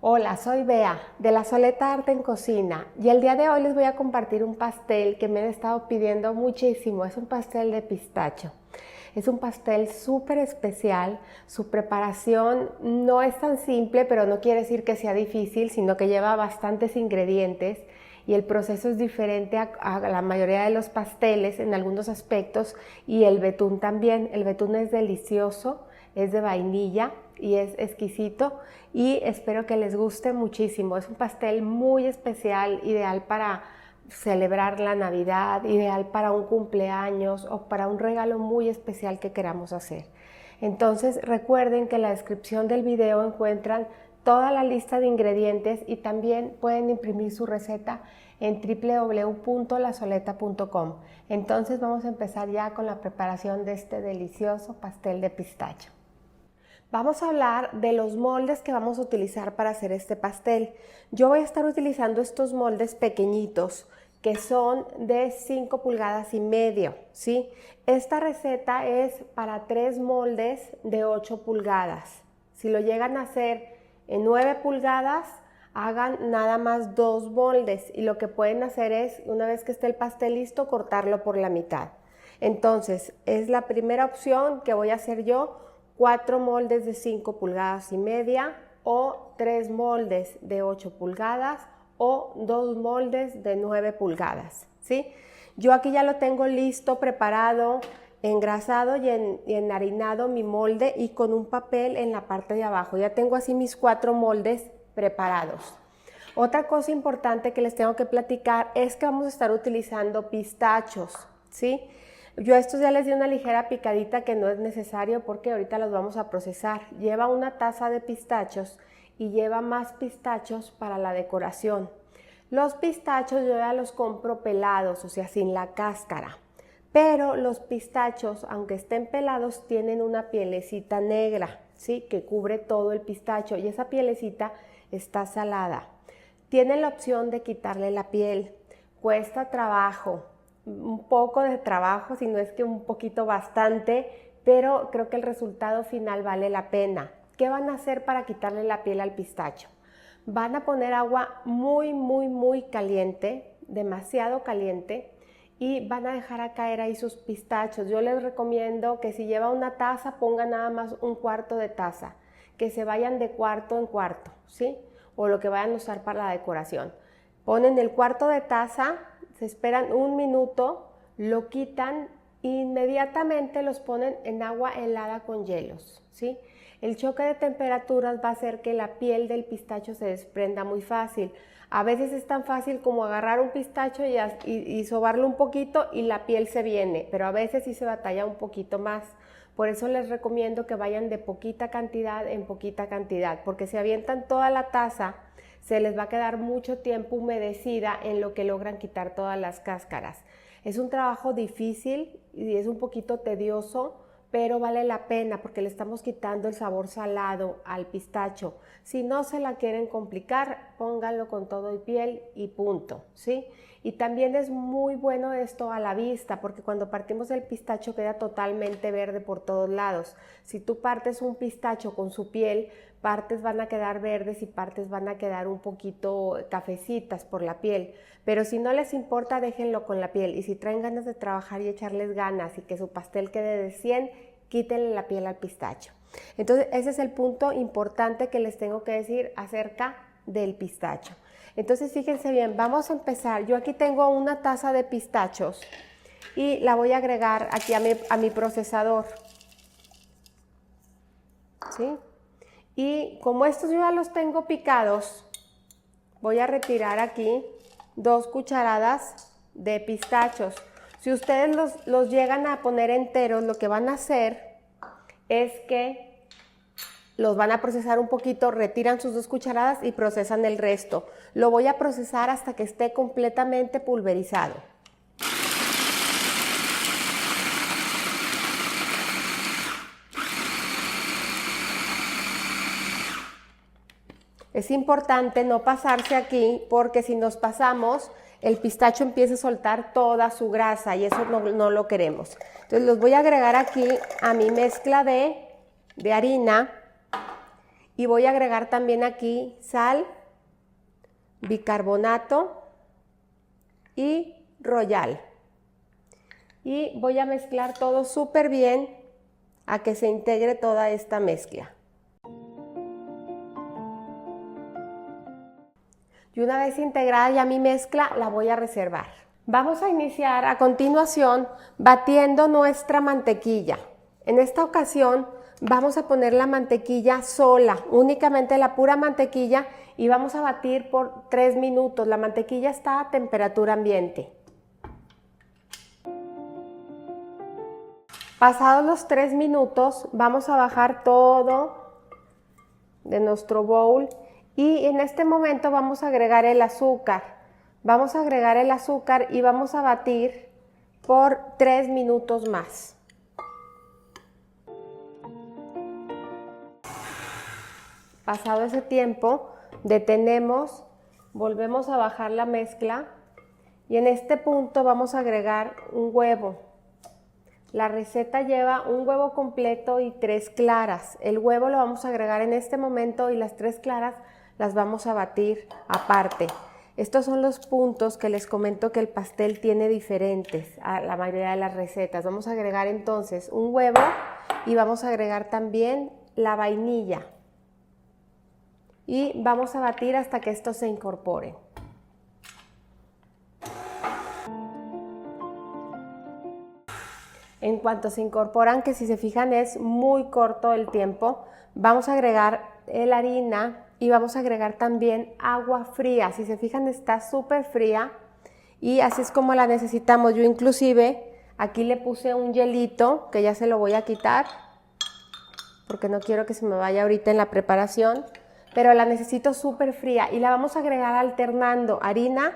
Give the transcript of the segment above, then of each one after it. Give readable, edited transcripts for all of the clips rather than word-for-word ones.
Hola, soy Bea de La Soleta Arte en Cocina y el día de hoy les voy a compartir un pastel que me han estado pidiendo muchísimo. Es un pastel de pistacho. Es un pastel súper especial. Su preparación no es tan simple, pero no quiere decir que sea difícil, sino que lleva bastantes ingredientes y el proceso es diferente a la mayoría de los pasteles en algunos aspectos, y el betún también. El betún es delicioso, es de vainilla y es exquisito y espero que les guste muchísimo. Es un pastel muy especial, ideal para celebrar la Navidad, ideal para un cumpleaños o para un regalo muy especial que queramos hacer. Entonces recuerden que en la descripción del video encuentran toda la lista de ingredientes y también pueden imprimir su receta en www.lasoleta.com. Entonces vamos a empezar ya con la preparación de este delicioso pastel de pistacho. Vamos a hablar de los moldes que vamos a utilizar para hacer este pastel. Yo voy a estar utilizando estos moldes pequeñitos que son de 5 pulgadas y medio, ¿sí? Esta receta es para 3 moldes de 8 pulgadas. Si lo llegan a hacer en 9 pulgadas, hagan nada más 2 moldes y lo que pueden hacer es, una vez que esté el pastel listo, cortarlo por la mitad. Entonces, es la primera opción que voy a hacer yo: 4 moldes de 5 pulgadas y media o 3 moldes de 8 pulgadas o 2 moldes de 9 pulgadas, ¿sí? Yo aquí ya lo tengo listo, preparado, engrasado y enharinado mi molde, y con un papel en la parte de abajo. Ya tengo así mis 4 moldes preparados. Otra cosa importante que les tengo que platicar es que vamos a estar utilizando pistachos, ¿sí? Yo a estos ya les di una ligera picadita, que no es necesario porque ahorita los vamos a procesar. Lleva una taza de pistachos y lleva más pistachos para la decoración. Los pistachos yo ya los compro pelados, o sea, sin la cáscara. Pero los pistachos, aunque estén pelados, tienen una pielecita negra, ¿sí? Que cubre todo el pistacho, y esa pielecita está salada. Tienen la opción de quitarle la piel. Cuesta trabajo, un poco de trabajo, si no es que un poquito bastante, pero creo que el resultado final vale la pena. ¿Qué van a hacer para quitarle la piel al pistacho? Van a poner agua muy caliente, demasiado caliente, y van a dejar a caer ahí sus pistachos. Yo les recomiendo que si lleva una taza, pongan nada más un cuarto de taza, que se vayan de cuarto en cuarto, ¿sí? O lo que vayan a usar para la decoración. Ponen el cuarto de taza, se esperan un minuto, lo quitan e inmediatamente los ponen en agua helada con hielos, ¿sí? El choque de temperaturas va a hacer que la piel del pistacho se desprenda muy fácil. A veces es tan fácil como agarrar un pistacho y sobarlo un poquito y la piel se viene, pero a veces sí se batalla un poquito más. Por eso les recomiendo que vayan de poquita cantidad en poquita cantidad, porque si avientan toda la taza, se les va a quedar mucho tiempo humedecida en lo que logran quitar todas las cáscaras. Es un trabajo difícil y es un poquito tedioso, pero vale la pena porque le estamos quitando el sabor salado al pistacho. Si no se la quieren complicar, pónganlo con todo y piel y punto, ¿sí? Y también es muy bueno esto a la vista, porque cuando partimos el pistacho queda totalmente verde por todos lados. Si tú partes un pistacho con su piel, partes van a quedar verdes y partes van a quedar un poquito cafecitas por la piel. Pero si no les importa, déjenlo con la piel. Y si traen ganas de trabajar y echarles ganas y que su pastel quede de 100, quítenle la piel al pistacho. Entonces, ese es el punto importante que les tengo que decir acerca del pistacho. Entonces, fíjense bien, vamos a empezar. Yo aquí tengo una taza de pistachos y la voy a agregar aquí a mi procesador, ¿sí? Y como estos yo ya los tengo picados, voy a retirar aquí 2 cucharadas de pistachos. Si ustedes los llegan a poner enteros, lo que van a hacer es que los van a procesar un poquito, retiran sus 2 cucharadas y procesan el resto. Lo voy a procesar hasta que esté completamente pulverizado. Es importante no pasarse aquí, porque si nos pasamos, el pistacho empieza a soltar toda su grasa y eso no lo queremos. Entonces los voy a agregar aquí a mi mezcla de harina y voy a agregar también aquí sal, bicarbonato y royal. Y voy a mezclar todo súper bien a que se integre toda esta mezcla. Y una vez integrada ya mi mezcla, la voy a reservar. Vamos a iniciar a continuación batiendo nuestra mantequilla. En esta ocasión vamos a poner la mantequilla sola, únicamente la pura mantequilla, y vamos a batir por 3 minutos. La mantequilla está a temperatura ambiente. Pasados los 3 minutos, vamos a bajar todo de nuestro bowl y en este momento vamos a agregar el azúcar. Vamos a agregar el azúcar y vamos a batir por 3 minutos más. Pasado ese tiempo, detenemos, volvemos a bajar la mezcla y en este punto vamos a agregar un huevo. La receta lleva un huevo completo y 3 claras. El huevo lo vamos a agregar en este momento y las 3 claras las vamos a batir aparte. Estos son los puntos que les comento que el pastel tiene diferentes a la mayoría de las recetas. Vamos a agregar entonces un huevo y vamos a agregar también la vainilla. Y vamos a batir hasta que esto se incorpore. En cuanto se incorporan, que si se fijan es muy corto el tiempo, vamos a agregar la harina y vamos a agregar también agua fría. Si se fijan está súper fría y así es como la necesitamos. Yo inclusive aquí le puse un hielito que ya se lo voy a quitar porque no quiero que se me vaya ahorita en la preparación, pero la necesito súper fría y la vamos a agregar alternando harina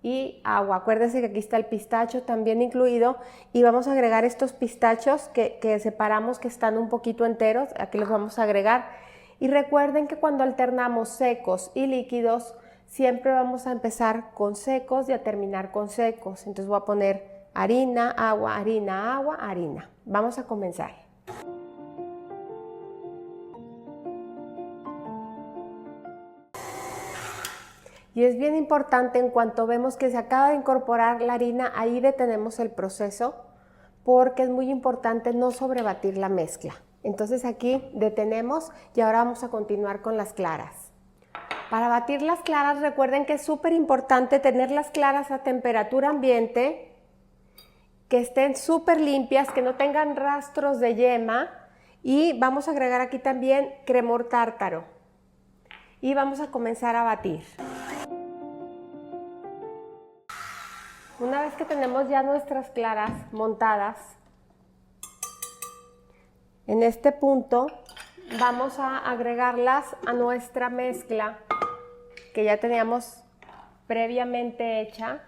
y agua. Acuérdense que aquí está el pistacho también incluido y vamos a agregar estos pistachos que separamos, que están un poquito enteros, aquí los vamos a agregar. Y recuerden que cuando alternamos secos y líquidos, siempre vamos a empezar con secos y a terminar con secos. Entonces voy a poner harina, agua, harina, agua, harina. Vamos a comenzar. Y es bien importante, en cuanto vemos que se acaba de incorporar la harina, ahí detenemos el proceso porque es muy importante no sobrebatir la mezcla. Entonces aquí detenemos y ahora vamos a continuar con las claras. Para batir las claras recuerden que es súper importante tener las claras a temperatura ambiente, que estén súper limpias, que no tengan rastros de yema y vamos a agregar aquí también cremor tártaro y vamos a comenzar a batir. Una vez que tenemos ya nuestras claras montadas, en este punto vamos a agregarlas a nuestra mezcla que ya teníamos previamente hecha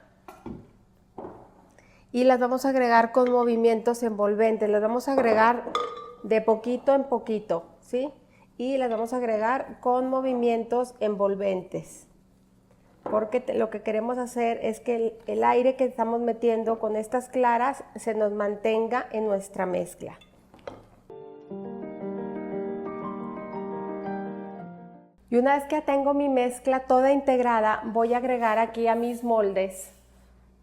y las vamos a agregar con movimientos envolventes. Las vamos a agregar de poquito en poquito, ¿sí? Y las vamos a agregar con movimientos envolventes. Porque lo que queremos hacer es que el aire que estamos metiendo con estas claras se nos mantenga en nuestra mezcla. Y una vez que ya tengo mi mezcla toda integrada, voy a agregar aquí a mis moldes,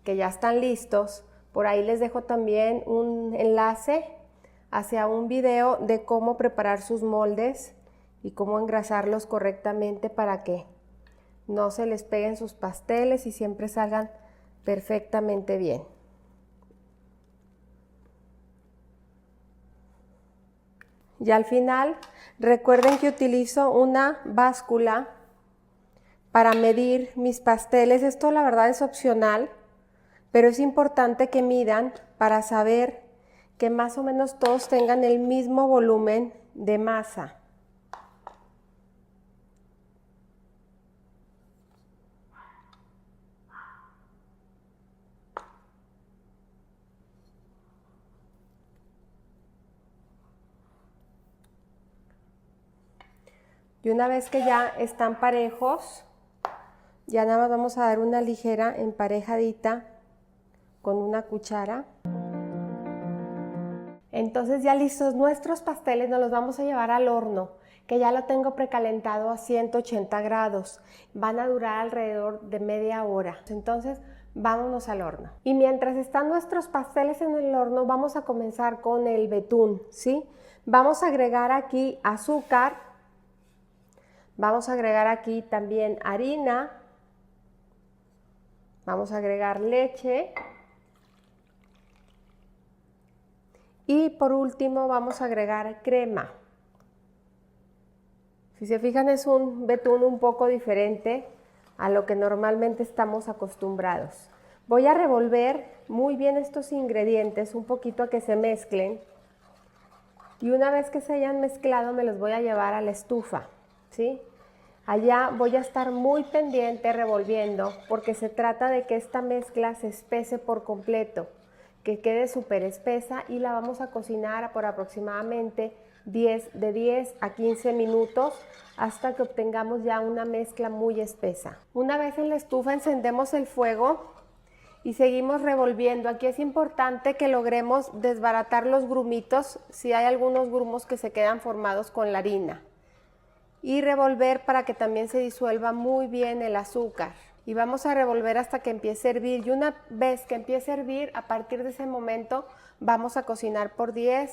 que ya están listos. Por ahí les dejo también un enlace hacia un video de cómo preparar sus moldes y cómo engrasarlos correctamente para que no se les peguen sus pasteles y siempre salgan perfectamente bien. Y al final, recuerden que utilizo una báscula para medir mis pasteles. Esto la verdad es opcional, pero es importante que midan para saber que más o menos todos tengan el mismo volumen de masa. Y una vez que ya están parejos, ya nada más vamos a dar una ligera emparejadita con una cuchara. Entonces ya listos nuestros pasteles, nos los vamos a llevar al horno. que ya lo tengo precalentado a 180 grados. Van a durar alrededor de media hora. Entonces, vámonos al horno. Y mientras están nuestros pasteles en el horno, vamos a comenzar con el betún, ¿sí? Vamos a agregar aquí azúcar, vamos a agregar aquí también harina, vamos a agregar leche y por último vamos a agregar crema. Si se fijan, es un betún un poco diferente a lo que normalmente estamos acostumbrados. Voy a revolver muy bien estos ingredientes, un poquito a que se mezclen. Y una vez que se hayan mezclado, me los voy a llevar a la estufa, ¿sí? Allá voy a estar muy pendiente revolviendo, porque se trata de que esta mezcla se espese por completo, que quede súper espesa, y la vamos a cocinar por aproximadamente de 10 a 15 minutos hasta que obtengamos ya una mezcla muy espesa. Una vez en la estufa encendemos el fuego y seguimos revolviendo. Aquí es importante que logremos desbaratar los grumitos, si hay algunos grumos que se quedan formados con la harina, y revolver para que también se disuelva muy bien el azúcar. Y vamos a revolver hasta que empiece a hervir, y una vez que empiece a hervir, a partir de ese momento vamos a cocinar por de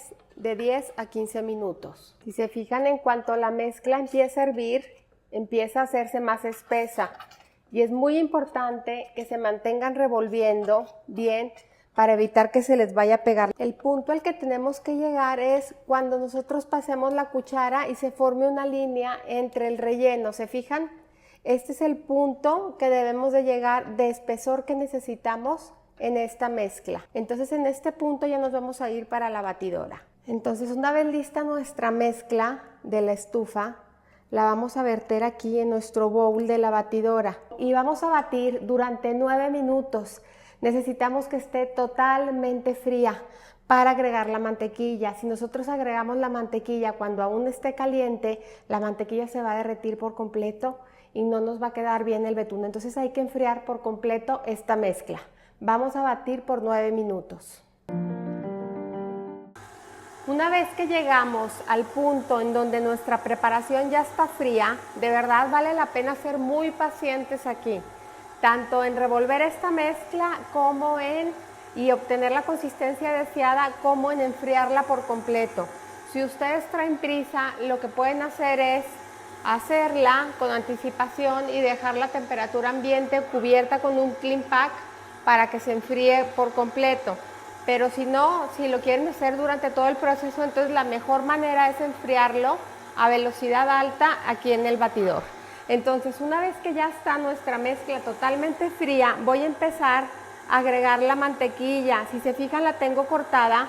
10 a 15 minutos. Si se fijan, en cuanto la mezcla empieza a hervir, empieza a hacerse más espesa, y es muy importante que se mantengan revolviendo bien para evitar que se les vaya a pegar. El punto al que tenemos que llegar es cuando nosotros pasemos la cuchara y se forme una línea entre el relleno. ¿Se fijan? Este es el punto que debemos de llegar de espesor que necesitamos en esta mezcla. Entonces, en este punto ya nos vamos a ir para la batidora. Entonces, una vez lista nuestra mezcla de la estufa, la vamos a verter aquí en nuestro bowl de la batidora y vamos a batir durante 9 minutos. Necesitamos que esté totalmente fría para agregar la mantequilla. Si nosotros agregamos la mantequilla cuando aún esté caliente, la mantequilla se va a derretir por completo y no nos va a quedar bien el betún. Entonces hay que enfriar por completo esta mezcla. Vamos a batir por 9 minutos. Una vez que llegamos al punto en donde nuestra preparación ya está fría, de verdad vale la pena ser muy pacientes aquí, tanto en revolver esta mezcla como y obtener la consistencia deseada, como en enfriarla por completo. Si ustedes traen prisa, lo que pueden hacer es hacerla con anticipación y dejar la temperatura ambiente cubierta con un clean pack para que se enfríe por completo. Pero si no, si lo quieren hacer durante todo el proceso, entonces la mejor manera es enfriarlo a velocidad alta aquí en el batidor. Entonces, una vez que ya está nuestra mezcla totalmente fría, voy a empezar a agregar la mantequilla. Si se fijan, la tengo cortada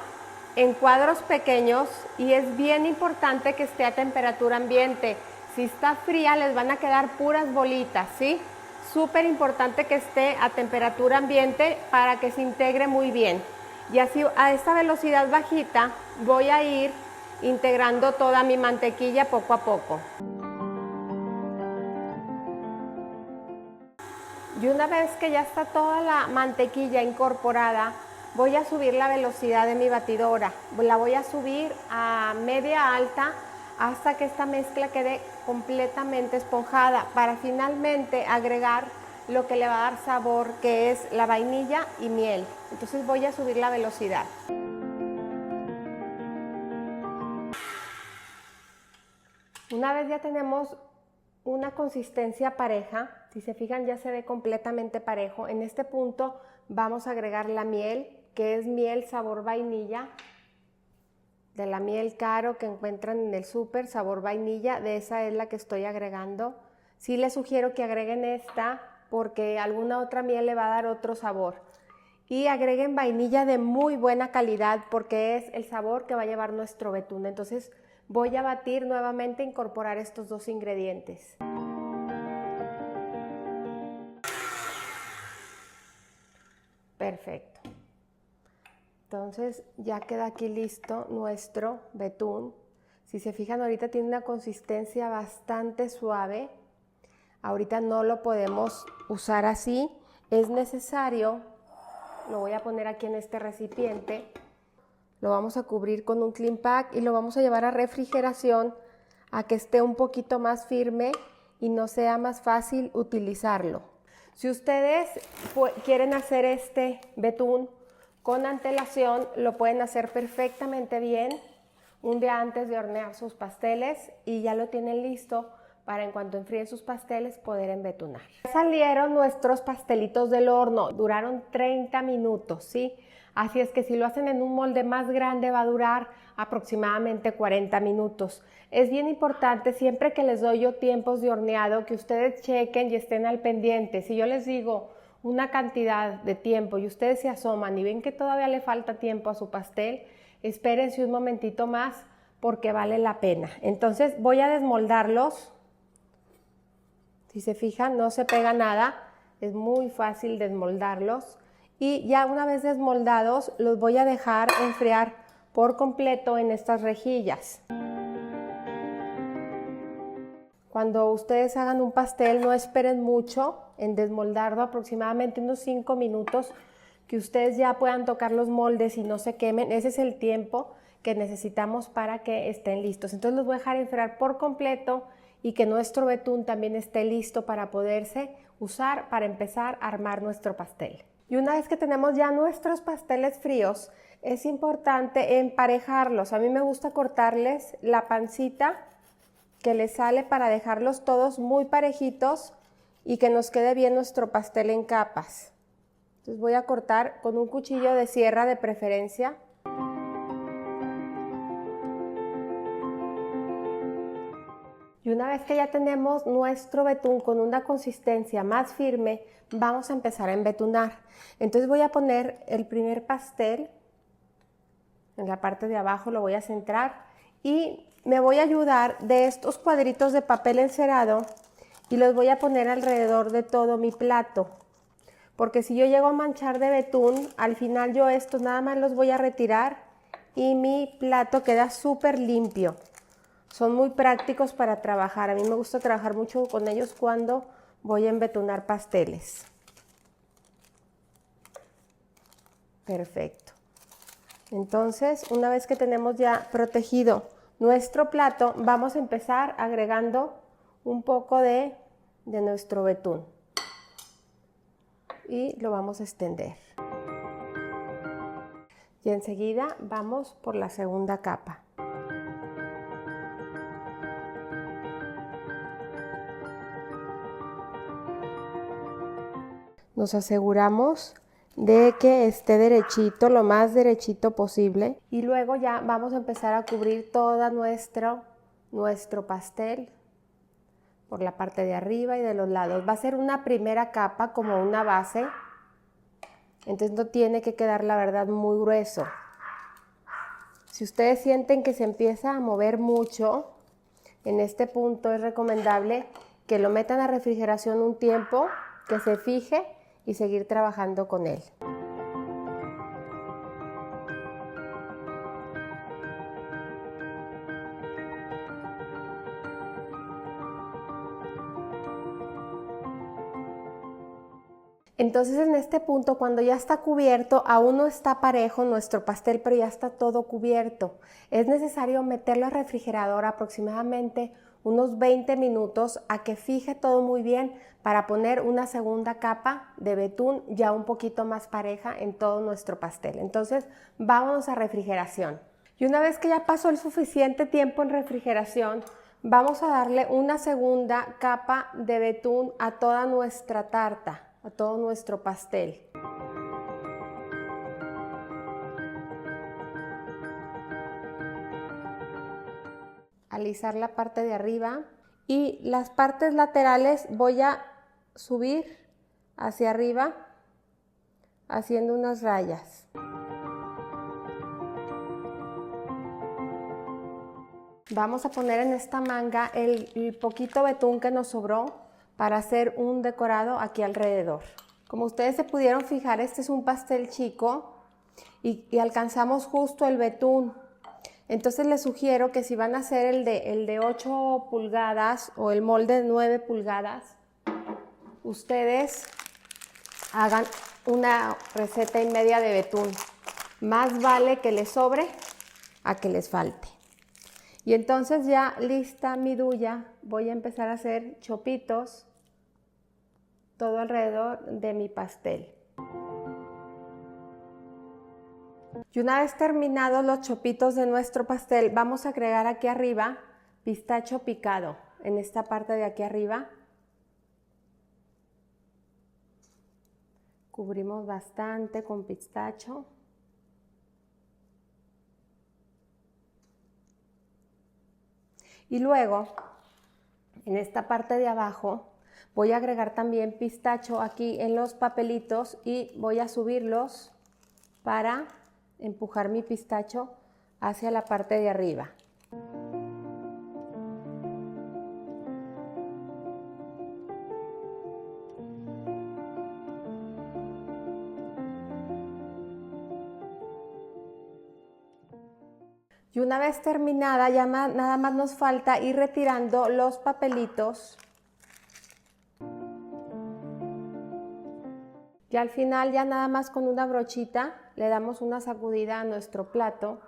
en cuadros pequeños y es bien importante que esté a temperatura ambiente. Si está fría, les van a quedar puras bolitas, ¿sí? Súper importante que esté a temperatura ambiente para que se integre muy bien. Y así, a esta velocidad bajita, voy a ir integrando toda mi mantequilla poco a poco. Y una vez que ya está toda la mantequilla incorporada, voy a subir la velocidad de mi batidora. La voy a subir a media alta hasta que esta mezcla quede completamente esponjada, para finalmente agregar lo que le va a dar sabor, que es la vainilla y miel. Entonces voy a subir la velocidad. Una vez ya tenemos una consistencia pareja, si se fijan ya se ve completamente parejo. En este punto vamos a agregar la miel, que es miel sabor vainilla, de la miel Caro que encuentran en el súper, sabor vainilla, de esa es la que estoy agregando. Sí les sugiero que agreguen esta porque alguna otra miel le va a dar otro sabor. Y agreguen vainilla de muy buena calidad porque es el sabor que va a llevar nuestro betún. Entonces voy a batir nuevamente, incorporar estos dos ingredientes. Perfecto. Entonces ya queda aquí listo nuestro betún. Si se fijan, ahorita tiene una consistencia bastante suave. Ahorita no lo podemos usar así. Es necesario, lo voy a poner aquí en este recipiente, lo vamos a cubrir con un clean pack y lo vamos a llevar a refrigeración a que esté un poquito más firme y nos sea más fácil utilizarlo. Si ustedes quieren hacer este betún con antelación, lo pueden hacer perfectamente bien un día antes de hornear sus pasteles y ya lo tienen listo para en cuanto enfríen sus pasteles poder embetunar. Salieron nuestros pastelitos del horno, duraron 30 minutos, ¿sí? Así es que si lo hacen en un molde más grande va a durar aproximadamente 40 minutos. Es bien importante siempre que les doy yo tiempos de horneado que ustedes chequen y estén al pendiente. Si yo les digo una cantidad de tiempo y ustedes se asoman y ven que todavía le falta tiempo a su pastel, espérense un momentito más porque vale la pena. Entonces voy a desmoldarlos. Si se fijan, no se pega nada, es muy fácil desmoldarlos. Y ya una vez desmoldados, los voy a dejar enfriar por completo en estas rejillas. Cuando ustedes hagan un pastel, no esperen mucho en desmoldarlo, aproximadamente unos 5 minutos, que ustedes ya puedan tocar los moldes y no se quemen. Ese es el tiempo que necesitamos para que estén listos. Entonces los voy a dejar enfriar por completo y que nuestro betún también esté listo para poderse usar para empezar a armar nuestro pastel. Y una vez que tenemos ya nuestros pasteles fríos, es importante emparejarlos. A mí me gusta cortarles la pancita que les sale para dejarlos todos muy parejitos y que nos quede bien nuestro pastel en capas. Entonces voy a cortar con un cuchillo de sierra de preferencia. Y una vez que ya tenemos nuestro betún con una consistencia más firme, vamos a empezar a embetunar. Entonces voy a poner el primer pastel en la parte de abajo, lo voy a centrar y me voy a ayudar de estos cuadritos de papel encerado y los voy a poner alrededor de todo mi plato. Porque si yo llego a manchar de betún, al final yo estos nada más los voy a retirar y mi plato queda súper limpio. Son muy prácticos para trabajar. A mí me gusta trabajar mucho con ellos cuando voy a embetunar pasteles. Perfecto. Entonces, una vez que tenemos ya protegido nuestro plato, vamos a empezar agregando un poco de nuestro betún. Y lo vamos a extender. Y enseguida vamos por la segunda capa. Nos aseguramos de que esté derechito, lo más derechito posible. Y luego ya vamos a empezar a cubrir todo nuestro pastel por la parte de arriba y de los lados. Va a ser una primera capa como una base. Entonces no tiene que quedar, la verdad, muy grueso. Si ustedes sienten que se empieza a mover mucho, en este punto es recomendable que lo metan a refrigeración un tiempo, que se fije y seguir trabajando con él. Entonces en este punto, cuando ya está cubierto, aún no está parejo nuestro pastel, pero ya está todo cubierto. Es necesario meterlo al refrigerador aproximadamente unos 20 minutos a que fije todo muy bien para poner una segunda capa de betún ya un poquito más pareja en todo nuestro pastel. Entonces vámonos a refrigeración. Y una vez que ya pasó el suficiente tiempo en refrigeración, vamos a darle una segunda capa de betún a toda nuestra tarta, a todo nuestro pastel. Alisar la parte de arriba y las partes laterales voy a subir hacia arriba haciendo unas rayas. Vamos a poner en esta manga el poquito betún que nos sobró para hacer un decorado aquí alrededor. Como ustedes se pudieron fijar, este es un pastel chico y alcanzamos justo el betún. Entonces les sugiero que si van a hacer el de 8 pulgadas o el molde de 9 pulgadas, ustedes hagan una receta y media de betún. Más vale que les sobre a que les falte. Y entonces ya lista mi duya, voy a empezar a hacer chopitos todo alrededor de mi pastel. Y una vez terminados los chopitos de nuestro pastel, vamos a agregar aquí arriba pistacho picado, en esta parte de aquí arriba. Cubrimos bastante con pistacho. Y luego, en esta parte de abajo, voy a agregar también pistacho aquí en los papelitos y voy a subirlos para empujar mi pistacho hacia la parte de arriba. Y una vez terminada, ya nada más nos falta ir retirando los papelitos. Y al final ya nada más con una brochita le damos una sacudida a nuestro plato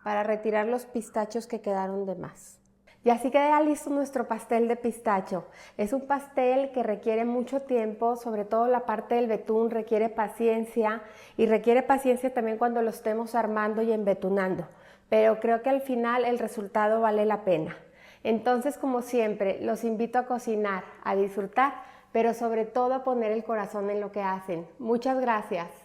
para retirar los pistachos que quedaron de más. Y así queda listo nuestro pastel de pistacho. Es un pastel que requiere mucho tiempo, sobre todo la parte del betún requiere paciencia y requiere paciencia también cuando lo estemos armando y embetunando. Pero creo que al final el resultado vale la pena. Entonces, como siempre, los invito a cocinar, a disfrutar, pero sobre todo a poner el corazón en lo que hacen. Muchas gracias.